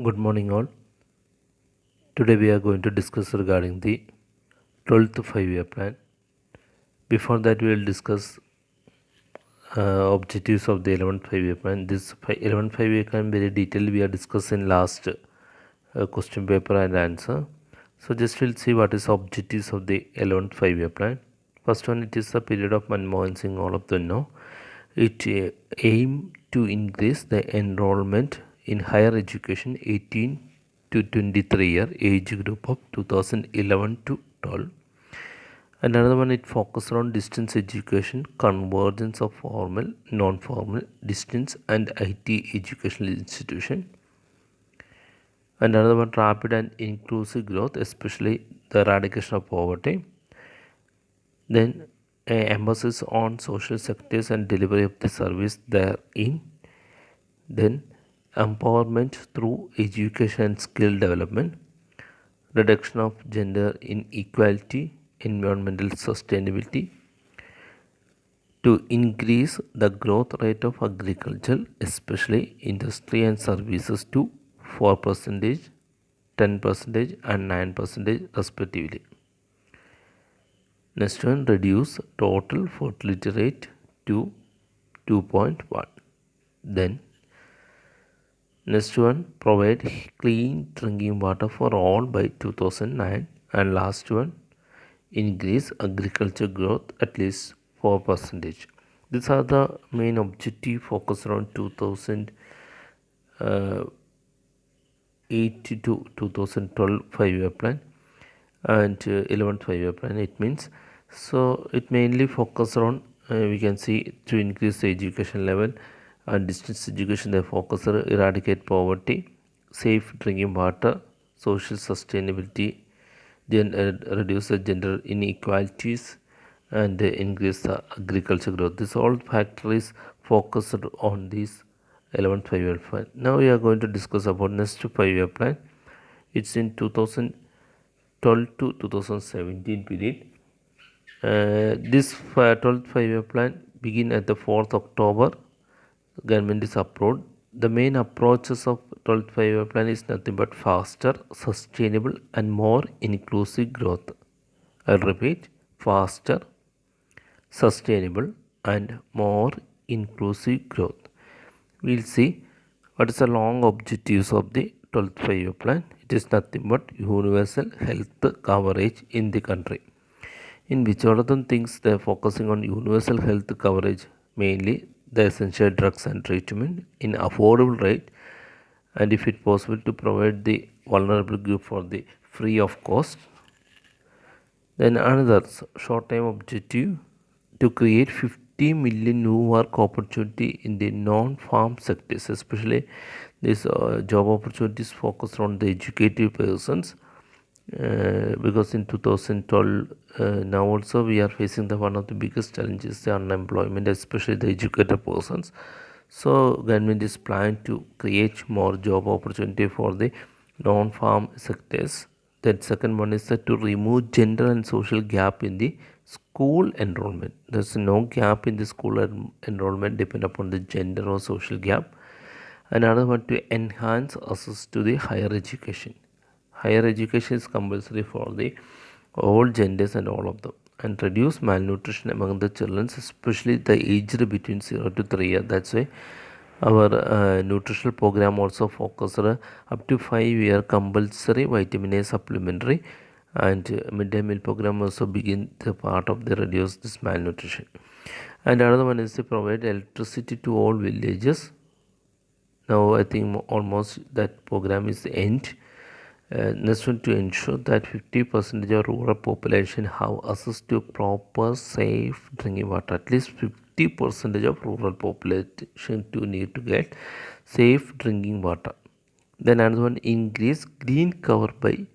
Good morning, all. Today we are going to discuss regarding the 12th 5-year plan. Before that, we will discuss objectives of the 11th 5-year plan. This 11th 5-year plan very detailed we are discussing last question paper and answer. So just we'll see what is objectives of the 11th 5-year plan. First one, it is the period of Manmohan Singh, all of them know. It aim to increase the enrollment in higher education 18 to 23 year age group of 2011 to 12. Another one, it focuses on distance education, convergence of formal, non-formal, distance and IT educational institution. Another one, rapid and inclusive growth, especially the eradication of poverty. Then emphasis on social sectors and delivery of the service therein. Then empowerment through education and skill development, reduction of gender inequality, environmental sustainability, to increase the growth rate of agriculture, especially industry and services, to 4%, 10% and 9% respectively. Next one, reduce total fertility rate to 2.1. Then next one, provide clean drinking water for all by 2009. And last one, increase agriculture growth at least 4%. These are the main objective focused around 2008 to 2012 5-year plan and 11th 5-year plan. It means, so it mainly focus on we can see to increase the education level and distance education. They focus on eradicate poverty, safe drinking water, social sustainability, then reduce the gender inequalities and increase the agriculture growth. This all factors focused on this 11th 5-year plan. Now we are going to discuss about next 5-year plan. It's in 2012 to 2017 period. This 12th 5-year plan begin at the 4th October. Government is approved. The main approaches of 12th 5-year plan is nothing but faster, sustainable and more inclusive growth. I'll repeat, faster, sustainable and more inclusive growth. We'll see what is the long objectives of the 12th 5-year plan. It is nothing but universal health coverage in the country. In which all of them things they are focusing on universal health coverage, mainly the essential drugs and treatment in affordable rate, and if it possible to provide the vulnerable group for the free of cost. Then another short-term objective to create 50 million new work opportunity in the non-farm sectors, especially this job opportunities focused on the educated persons. Because in 2012 now also we are facing the one of the biggest challenges, the unemployment, especially the educated persons. So government is planning to create more job opportunity for the non-farm sectors. That second one is that to remove gender and social gap in the school enrollment. There's no gap in the school enrollment depend upon the gender or social gap. Another one, to enhance access to the higher education. Higher education is compulsory for the all genders and all of them, and reduce malnutrition among the children, especially the aged between 0 to 3 years. That's why our nutritional program also focused up to 5-year compulsory vitamin A supplementary, and midday meal program also begin the part of the reduce this malnutrition. And another one is to provide electricity to all villages. Now I think almost that program is the end. Next one, to ensure that 50% of rural population have access to proper safe drinking water. At least 50% of rural population to need to get safe drinking water. Then another one, increase green cover by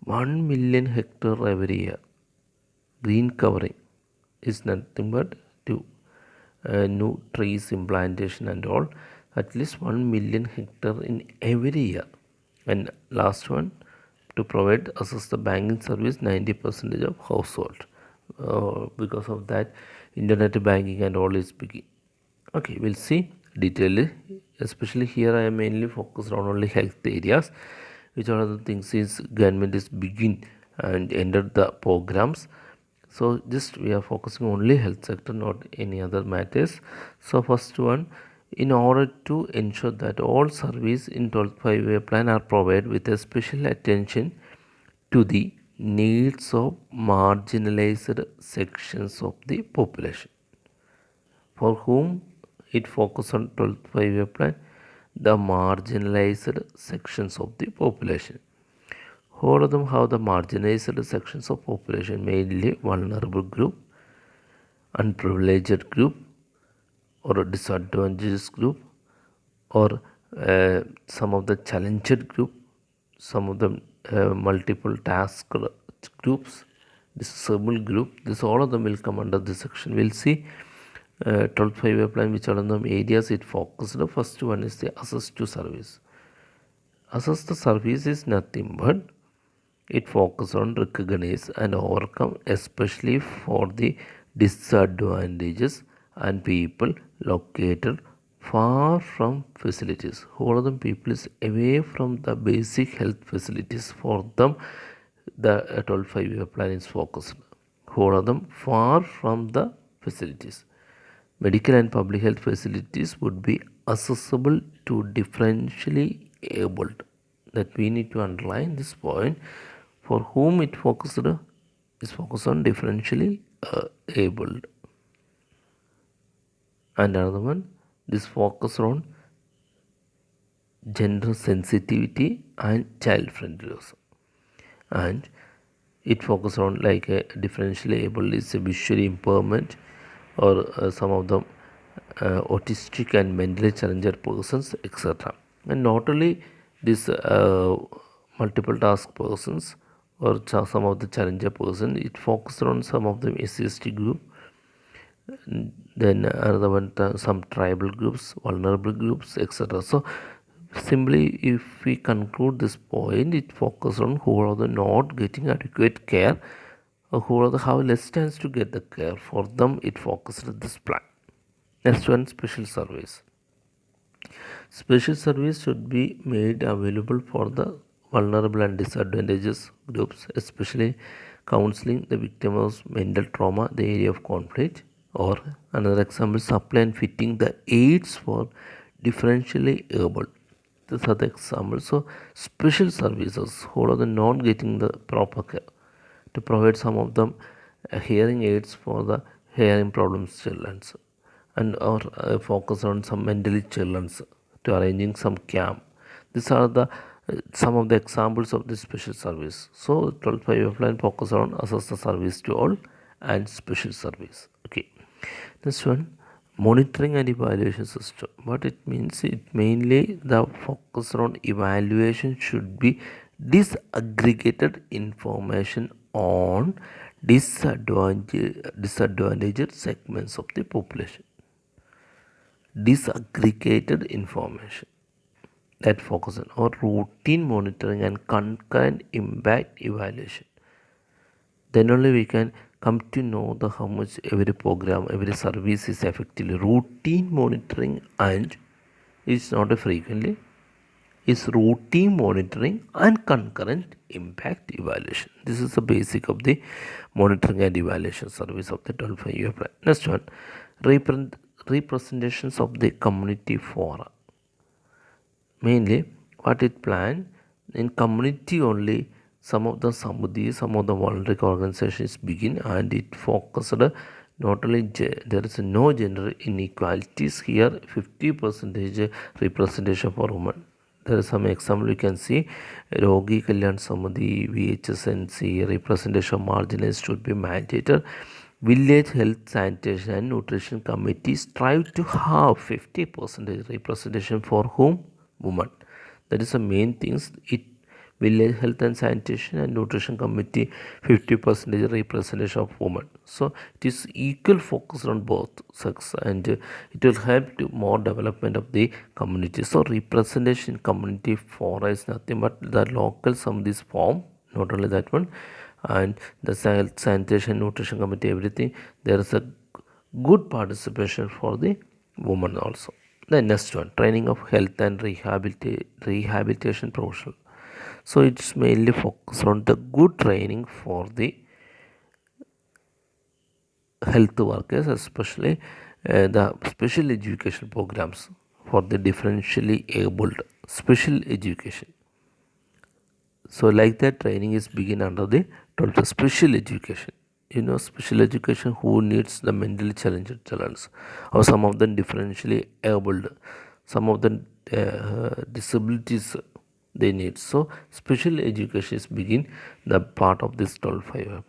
1 million hectare every year. Green covering is nothing but to new trees implantation and all, at least 1 million hectare in every year. And last one, to provide access the banking service 90% of household. Because of that internet banking and all is begin. Okay, we'll see detail especially here I am mainly focused on only health areas, which are the things is government is begin and ended the programs. So just we are focusing only health sector, not any other matters. So first one, in order to ensure that all service in 12th five-year plan are provided with a special attention to the needs of marginalized sections of the population, for whom it focuses on 12th five-year plan, the marginalized sections of the population. All of them have the marginalized sections of population, mainly vulnerable group, unprivileged group, or a disadvantaged group, or some of the challenged group, some of the multiple task groups, disabled group. This all of them will come under this section. We'll see 12th five-year plan, which are the areas it focused. The first one is the access to service. Access to service is nothing but it focuses on recognize and overcome, especially for the disadvantages and people located far from facilities. All of them people is away from the basic health facilities. For them, the 12 5-year plan is focused. All of them far from the facilities. Medical and public health facilities would be accessible to differentially abled. That we need to underline this point. For whom it focused is focused on differentially abled. And another one, this focus on gender sensitivity and child friendliness. And it focuses on like a differentially able is a visually impairment, or some of them autistic and mentally challenged persons, etc. And not only this multiple task persons or some of the challenger person, it focuses on some of the SCST group, then another one some tribal groups, vulnerable groups, etc. So simply if we conclude this point, it focuses on who are the not getting adequate care, or who are the have less chance to get the care. For them it focuses on this plan. Next one, special service. Special service should be made available for the vulnerable and disadvantaged groups, especially counseling the victim of mental trauma, the area of conflict, or another example, supply and fitting the aids for differentially able. These are the examples. So special services, who are the not getting the proper care, to provide some of them hearing aids for the hearing problems children, and or focus on some mentally children, to arranging some camp. These are the some of the examples of this special service. So 12 5-year plan focus on assess the service to all and special service. Okay, next one, monitoring and evaluation system. What it means, it mainly the focus on evaluation should be disaggregated information on disadvantaged segments of the population. Disaggregated information that focuses on routine monitoring and concurrent impact evaluation. Then only we can come to know the how much every program, every service is effectively. Routine monitoring and it's not a frequently, is routine monitoring and concurrent impact evaluation. This is the basic of the monitoring and evaluation service of the 12 5-year plan. Next one, representations of the community fora. Mainly what it planned in community only, some of the samudhi, some of the voluntary organizations begin, and it focused not only there is no gender inequalities here, 50% representation for women. There is some example we can see, Rogi Kalyan Samadhi, VHSNC, representation of marginalized should be mandated. Village health, sanitation and nutrition committees strive to have 50% representation for whom? Women. That is the main things. It village health and sanitation and nutrition committee 50% representation of women. So it is equal focus on both sex, and it will help to more development of the community. So representation community fora is nothing but the local this form, not only that one, and the health, sanitation, nutrition committee, everything. There is a good participation for the women also. The next one, training of health and rehabilitation professional. So it's mainly focused on the good training for the health workers, especially the special education programs for the differentially abled special education. So like that training is begin under the total special education. Special education who needs the mentally challenged children, or some of them differentially abled, some of them disabilities they need. So special education is begin the part of this 12-5 plan.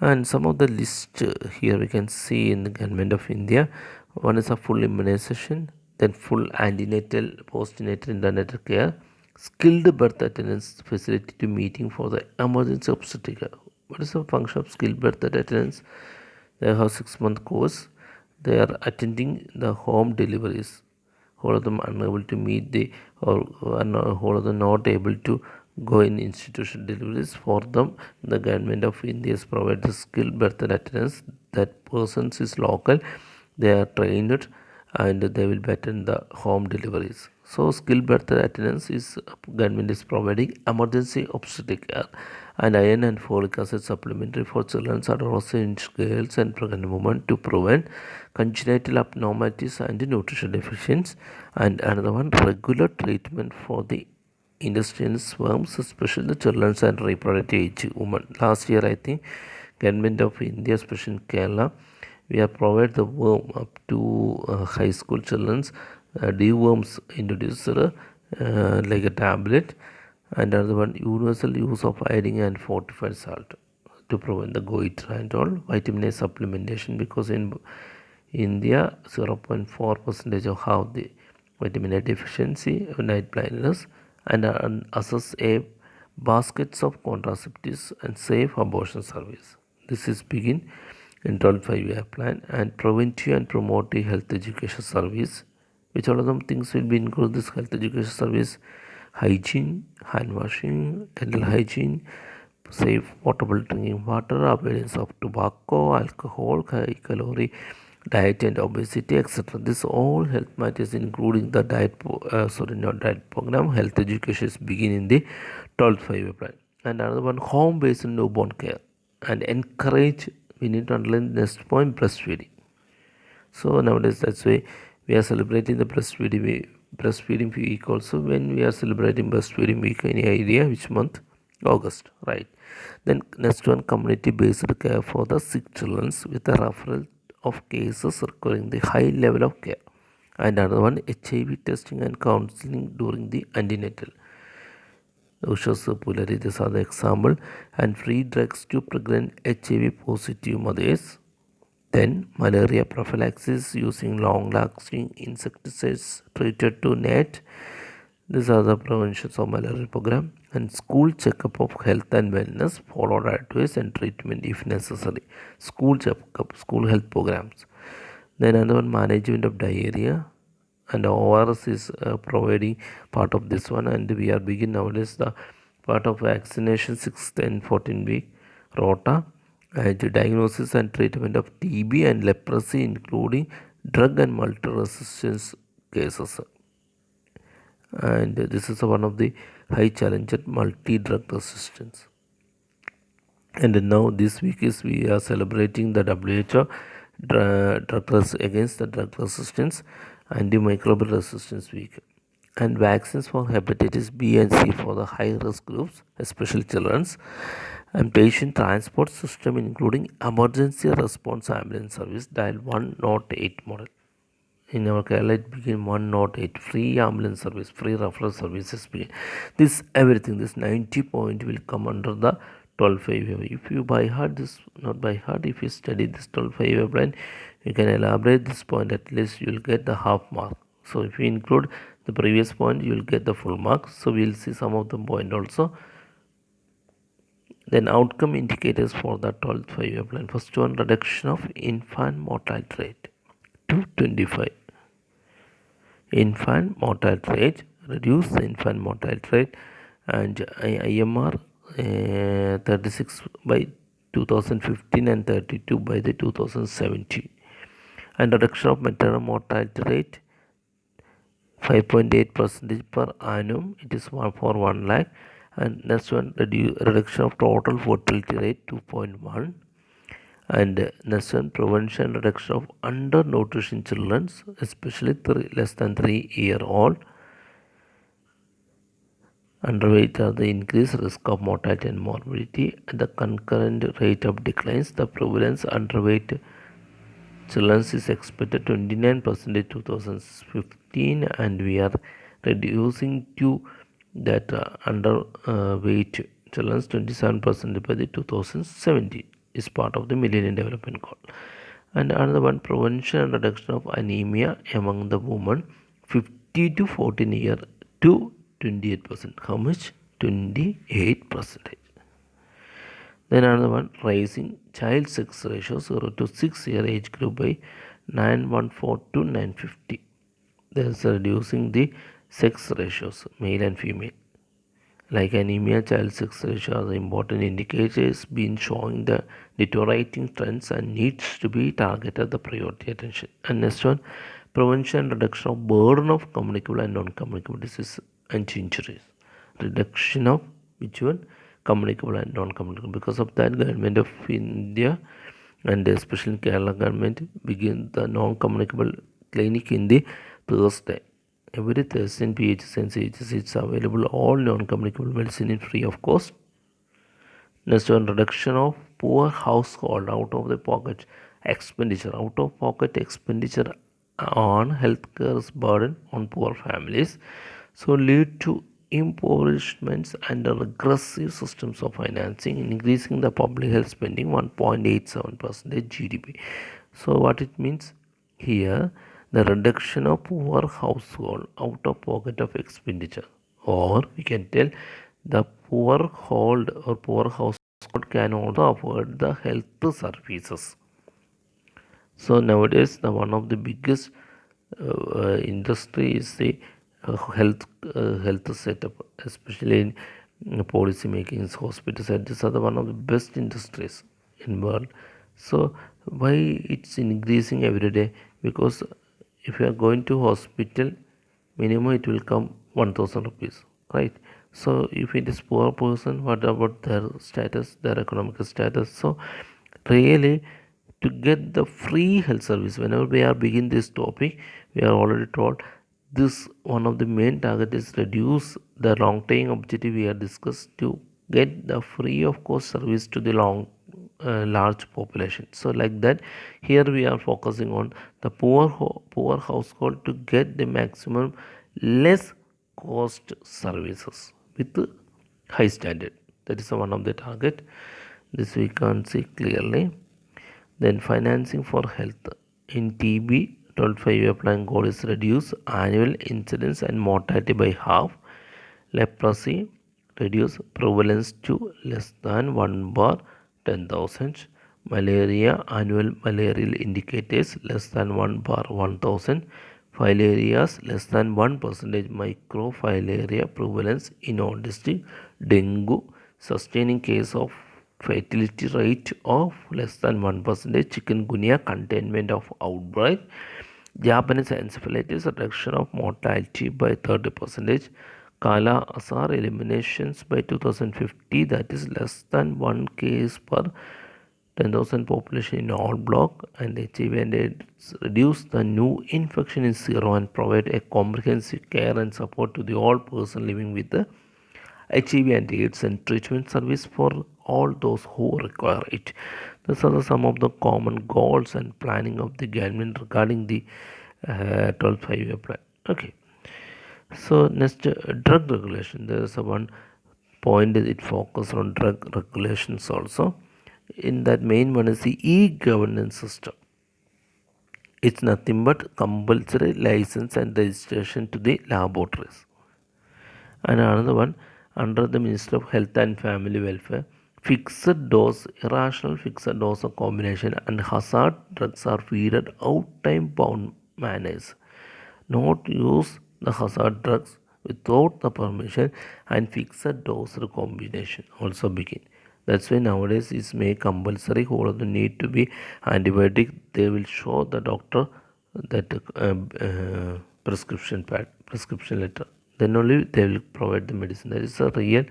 And some of the list here we can see in the government of India. One is a full immunization, then full antenatal, postnatal, neonatal care, skilled birth attendance facility to meeting for the emergency obstetric. What is the function of skilled birth attendance? They have 6-month course. They are attending the home deliveries. All of them unable to meet the, or all of them not able to go in institution deliveries. For them, the government of India has provided skilled birth attendance. That persons is local, they are trained and they will be attend the home deliveries. So skilled birth attendance is government is providing emergency obstetric care and iron and folic acid supplementary for children, adolescent girls and pregnant women to prevent congenital abnormalities and nutrition deficiencies. And another one, regular treatment for the intestinal worms, especially the children and reproductive age women. Last year I think government of India, especially in Kerala, we have provided the worm up to high school children's deworms introduced like a tablet, and another one, universal use of iodine and fortified salt to prevent the goiter and all. Vitamin A supplementation, because in India 0.4 percentage of have the vitamin A deficiency, night blindness, and assess a baskets of contraceptives and safe abortion service. This is begin in 12-5 year plan. And preventive and promotive health education service, which all of them things will be include this health education service: hygiene, hand washing, dental hygiene, safe potable drinking water, avoidance of tobacco, alcohol, high calorie diet and obesity, etc. This all health matters, including the not diet program. Health education is begin in the 12-5 plan. And another one, home based newborn care and encourage. We need to underline the next point, breastfeeding. So nowadays that's why we are celebrating the breastfeeding week also. When we are celebrating breastfeeding week, any idea which month? August, right? Then next one, community based care for the sick children with a referral of cases requiring the high level of care. And another one, HIV testing and counseling during the antenatal. Ushers popularity, these are the example. And free drugs to pregnant HIV positive mothers. Then malaria prophylaxis using long-lasting insecticides treated to net. These are the preventions of malaria program. And school checkup of health and wellness, followed advice and treatment if necessary. School checkup, school health programs. Then another one, management of diarrhea, and ORS is providing part of this one. And we are begin nowadays the part of vaccination 6th and 14 week rota, and diagnosis and treatment of TB and leprosy, including drug and multi-resistance cases. And this is one of the high challenged multi-drug resistance. And now this week is we are celebrating the WHO against the drug resistance, antimicrobial resistance week, and vaccines for hepatitis B and C for the high risk groups, especially children's, and patient transport system, including emergency response ambulance service, dial 108 model. In our Kerala it became 108, free ambulance service, free referral services begin. This everything, this 90 point will come under the 12-5 if you by heart this, not by heart, if you study this 12-5 plan, you can elaborate this point, at least you will get the half mark. So if you include the previous point, you will get the full mark. So we will see some of the point also. Then outcome indicators for the 12-5 plan. First one, reduction of infant mortality rate to 25. Infant mortality rate, reduce the infant mortality rate, and IMR 36 by 2015 and 32 by the 2017. And reduction of maternal mortality rate 5.8 percentage per annum. It is for 1 lakh. And next one, reduction of total fertility rate 2.1. And next one, prevention reduction of undernutrition children, especially less than 3 year old. Underweight are the increased risk of mortality and morbidity and the concurrent rate of declines. The prevalence underweight children is expected 29% in 2015, and we are reducing to that underweight children 27% by the 2017 is part of the Millennium Development Goal. And another one, prevention and reduction of anemia among the women 50 to 14 year to 28%. How much? 28%. Then another one, raising child sex ratio 0 to 6 year age group by 914 to 950. There's reducing the sex ratios, male and female. Like anemia, child sex ratio are the important indicators been showing the deteriorating trends and needs to be targeted the priority attention. And next one, prevention reduction of burden of communicable and non-communicable disease and injuries. Reduction of which one? Communicable and non-communicable. Because of that, government of India and especially Kerala government begin the non-communicable clinic in the Thursday. Every Thursday in PHS and CHS it's available all non-communicable medicine in free of cost. Next one, reduction of poor household out of the pocket expenditure. Out of pocket expenditure on healthcare's burden on poor families. So lead to impoverishments and regressive systems of financing, increasing the public health spending 1.87% GDP. So what it means here, the reduction of poor household out of pocket of expenditure, or we can tell the poor hold or poor household can also afford the health services. So nowadays the one of the biggest industry is the health setup, especially in policy making, hospitals. These are the one of the best industries in world. So why it's increasing every day? Because if you are going to hospital, minimum it will come 1000 rupees, right? So if it is poor person, what about their status, their economic status? So really, to get the free health service, whenever we are begin this topic, we are already told this one of the main target is reduce the long term objective we are discussed to get the free of cost service to the large population. So like that, here we are focusing on the poor household to get the maximum less cost services with high standard. That is one of the target. This we can see clearly. Then financing for health. In TB, 12-5-year plan goal is reduce annual incidence and mortality by half. Leprosy, reduce prevalence to less than 1 bar 10,000. Malaria, annual malarial indicators less than 1 bar 1,000. Filarias less than 1% microfilaria prevalence in all district. Dengue, sustaining case of fatality rate of less than 1%. Chikungunya, containment of outbreak. Japanese encephalitis, reduction of mortality by 30%. Kala Azar, eliminations by 2050, that is less than 1 case per 10,000 population in all block. And HIV and AIDS, reduce the new infection in zero and provide a comprehensive care and support to the all person living with the HIV and AIDS and treatment service for all those who require it. These are some of the common goals and planning of the government regarding the 12 5-year plan. Okay. So next, drug regulation. There is a one point that it focuses on drug regulations also. In that main one is the e-governance system. It's nothing but compulsory license and registration to the laboratories. And another one, under the Ministry of Health and Family Welfare, fixed dose, irrational fixed dose of combination and hazard drugs are feeded out time bound manners. Not use the hazard drugs without the permission and fixed dose combination also begin. That's why nowadays is made compulsory. Whoever need to be antibiotic, they will show the doctor that prescription pad, prescription letter. Then only they will provide the medicine. That is a real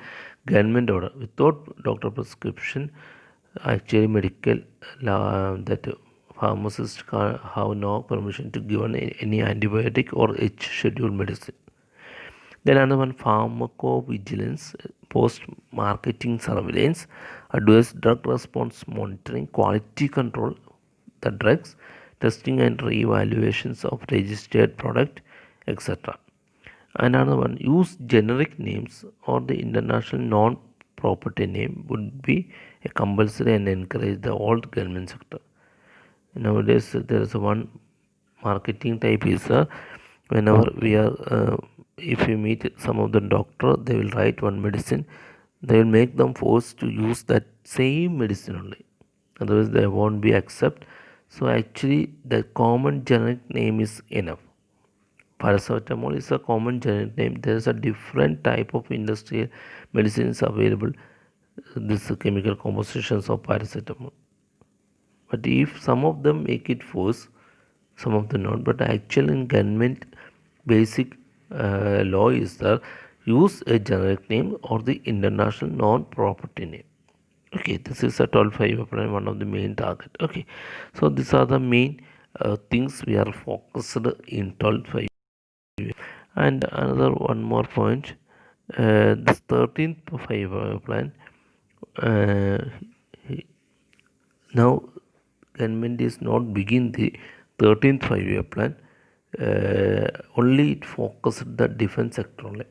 government order. Without doctor prescription, actually medical that pharmacists have no permission to give any antibiotic or H schedule medicine. Then another one, pharmacovigilance, post-marketing surveillance, advanced drug response monitoring, quality control, the drugs, testing and re-evaluations of registered product, etc. Another one, use generic names or the international non-property name would be a compulsory and encourage the old government sector. Nowadays there is one marketing type is whenever we are if you meet some of the doctor, they will write one medicine, they will make them forced to use that same medicine only, otherwise they won't be accept. So actually the common generic name is enough. Paracetamol is a common generic name. There is a different type of industrial medicines available, this chemical compositions of paracetamol. But if some of them make it force, some of them not. But actually in government basic law is that use a generic name or the international non-property name. Okay, this is a 12.5 plan, one of the main target. Okay, so these are the main things we are focused in 12.5. And another one more point, this 13th 5 plan. Uh, Now government is not begin the 13th 5-year plan. Only it focused the defense sector only.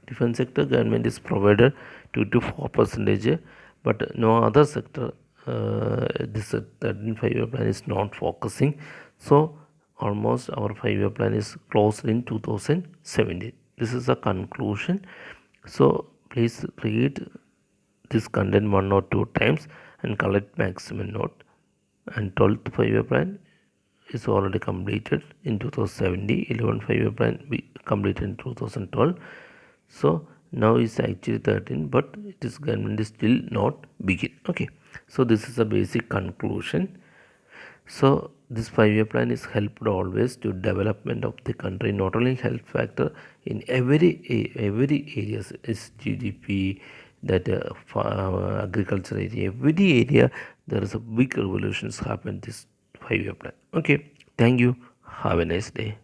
Defense sector government is provided 2 to 4 percentage, but no other sector this 13th 5-year plan is not focusing. So almost our 5-year plan is closed in 2017. This is a conclusion. So please read this content 1 or 2 times and collect maximum note. And 12th 5-year plan is already completed in 2017. 11th 5-year plan we completed in 2012. So now is actually 13, but it is government is still not begin. Okay, so this is a basic conclusion. So this 5-year plan is helped always to development of the country, not only health factor in every areas is GDP, that agriculture area, every area there is a big revolutions happen this 5-year plan. Okay, thank you, have a nice day.